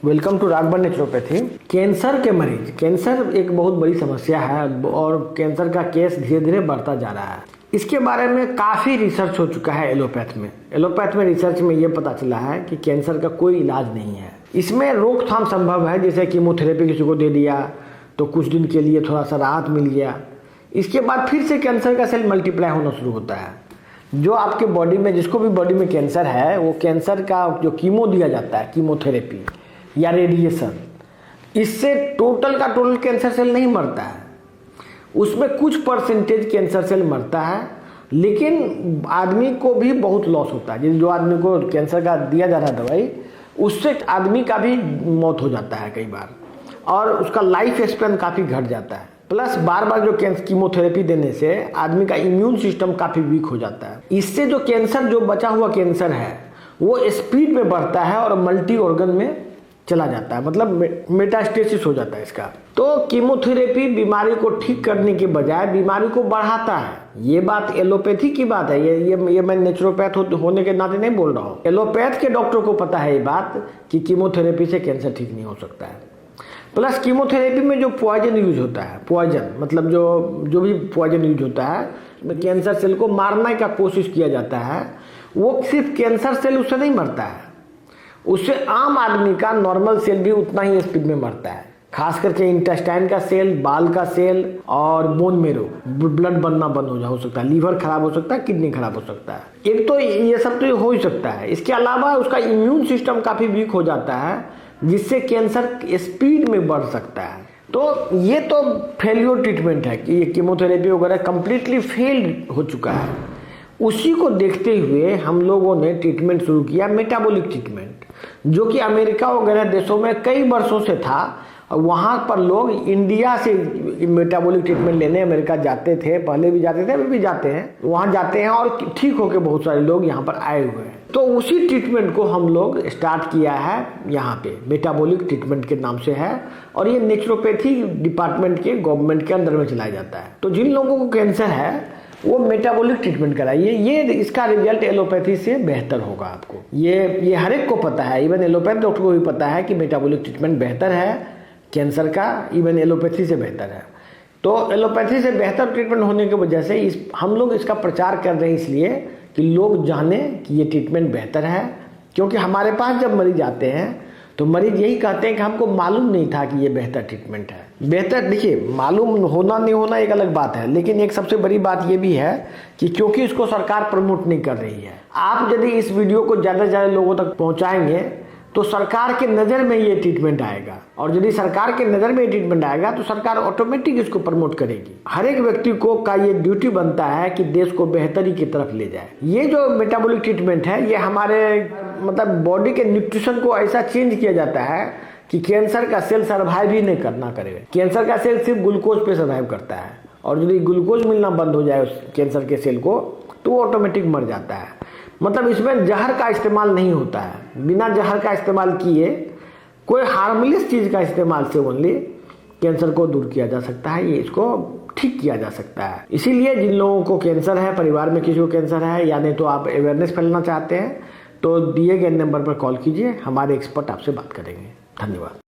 Welcome to Raghavan naturopathy. Cancer के मरीज, cancer एक बहुत बड़ी समस्या है और कैंसर का केस धीरे धीरे बढ़ता जा रहा है। इसके बारे में काफ़ी रिसर्च हो चुका है एलोपैथ में रिसर्च में ये पता चला है कि कैंसर का कोई इलाज नहीं है। इसमें रोकथाम संभव है, जैसे कीमोथेरेपी किसी को दे दिया तो कुछ दिन के लिए थोड़ा सा राहत मिल गया, इसके बाद फिर से कैंसर का सेल मल्टीप्लाई होना शुरू होता है। जो आपके बॉडी में, जिसको भी बॉडी में कैंसर है, वो कैंसर का जो कीमो दिया जाता है, कीमोथेरेपी या रेडिएशन, इससे टोटल का टोटल कैंसर सेल नहीं मरता है। उसमें कुछ परसेंटेज कैंसर सेल मरता है, लेकिन आदमी को भी बहुत लॉस होता है। जो आदमी को कैंसर का दिया जा रहा है दवाई, उससे आदमी का भी मौत हो जाता है कई बार, और उसका लाइफ स्पैन काफ़ी घट जाता है। प्लस बार बार जो कीमोथेरेपी देने से आदमी का इम्यून सिस्टम काफ़ी वीक हो जाता है। इससे जो कैंसर, जो बचा हुआ कैंसर है, वो स्पीड में बढ़ता है और मल्टी ऑर्गन में चला जाता है, मतलब मेटास्टेसिस हो जाता है इसका। तो कीमोथेरेपी बीमारी को ठीक करने के बजाय बीमारी को बढ़ाता है। ये बात एलोपैथी की बात है, ये मैं नेचुरोपैथ होने के नाते नहीं बोल रहा हूँ। एलोपैथ के डॉक्टर को पता है ये बात कि कीमोथेरेपी से कैंसर ठीक नहीं हो सकता है। प्लस कीमोथेरेपी में जो पॉइजन यूज होता है, पॉइजन मतलब जो भी पॉइजन यूज होता है, कैंसर सेल को मारने का कोशिश किया जाता है, वो सिर्फ कैंसर सेल उससे नहीं मरता है, उससे आम आदमी का नॉर्मल सेल भी उतना ही स्पीड में मरता है। खास करके इंटेस्टाइन का सेल, बाल का सेल और बोन मेरो, ब्लड बनना बंद हो सकता है, लीवर खराब हो सकता है, किडनी खराब हो सकता है। एक तो ये सब तो हो ही सकता है। इसके अलावा उसका इम्यून सिस्टम काफ़ी वीक हो जाता है, जिससे कैंसर स्पीड में बढ़ सकता है। तो ये तो फेलियर ट्रीटमेंट है कि ये कीमोथेरेपी वगैरह कंप्लीटली फेल हो चुका है। उसी को देखते हुए हम लोगों ने ट्रीटमेंट शुरू किया, मेटाबॉलिक ट्रीटमेंट, जो कि अमेरिका वगैरह देशों में कई वर्षों से था। वहाँ पर लोग इंडिया से मेटाबॉलिक ट्रीटमेंट लेने अमेरिका जाते थे, पहले भी जाते थे, अभी भी जाते हैं, वहाँ जाते हैं और ठीक होकर बहुत सारे लोग यहाँ पर आए हुए हैं। तो उसी ट्रीटमेंट को हम लोग स्टार्ट किया है यहाँ पे, मेटाबॉलिक ट्रीटमेंट के नाम से है, और ये नेचुरोपैथी डिपार्टमेंट के गवर्नमेंट के अंदर में चलाया जाता है। तो जिन लोगों को कैंसर है वो मेटाबॉलिक ट्रीटमेंट कराइए, ये इसका रिजल्ट एलोपैथी से बेहतर होगा आपको। ये हर एक को पता है, इवन एलोपैथ डॉक्टर को भी पता है कि मेटाबॉलिक ट्रीटमेंट बेहतर है कैंसर का, इवन एलोपैथी से बेहतर है। तो एलोपैथी से बेहतर ट्रीटमेंट होने की वजह से हम लोग इसका प्रचार कर रहे हैं, इसलिए कि लोग जाने कि ये ट्रीटमेंट बेहतर है। क्योंकि हमारे पास जब मरीज आते हैं तो मरीज यही कहते हैं कि हमको मालूम नहीं था कि ये बेहतर ट्रीटमेंट है। बेहतर, देखिए, मालूम होना नहीं होना एक अलग बात है, लेकिन एक सबसे बड़ी बात ये भी है कि क्योंकि इसको सरकार प्रमोट नहीं कर रही है। आप यदि इस वीडियो को ज़्यादा से ज़्यादा लोगों तक पहुँचाएंगे तो सरकार के नज़र में ये ट्रीटमेंट आएगा, और यदि सरकार के नज़र में ये ट्रीटमेंट आएगा तो सरकार ऑटोमेटिक इसको प्रमोट करेगी। हर एक व्यक्ति का ये ड्यूटी बनता है कि देश को बेहतरी की तरफ ले जाए। ये जो मेटाबॉलिक ट्रीटमेंट है, ये हमारे मतलब बॉडी के न्यूट्रिशन को ऐसा चेंज किया जाता है कि कैंसर का सेल सर्वाइव ही नहीं करना करेगा। कैंसर का सेल सिर्फ ग्लूकोज पे सर्वाइव करता है, और यदि ग्लूकोज मिलना बंद हो जाए उस कैंसर के सेल को तो वो ऑटोमेटिक मर जाता है। मतलब इसमें जहर का इस्तेमाल नहीं होता है। बिना जहर का इस्तेमाल किए कोई हार्मलेस चीज़ का इस्तेमाल से ओनली कैंसर को दूर किया जा सकता है, ये इसको ठीक किया जा सकता है। इसीलिए जिन लोगों को कैंसर है, परिवार में किसी को कैंसर है, या नहीं तो आप अवेयरनेस फैलाना चाहते हैं, तो दिए गए नंबर पर कॉल कीजिए, हमारे एक्सपर्ट आपसे बात करेंगे। धन्यवाद।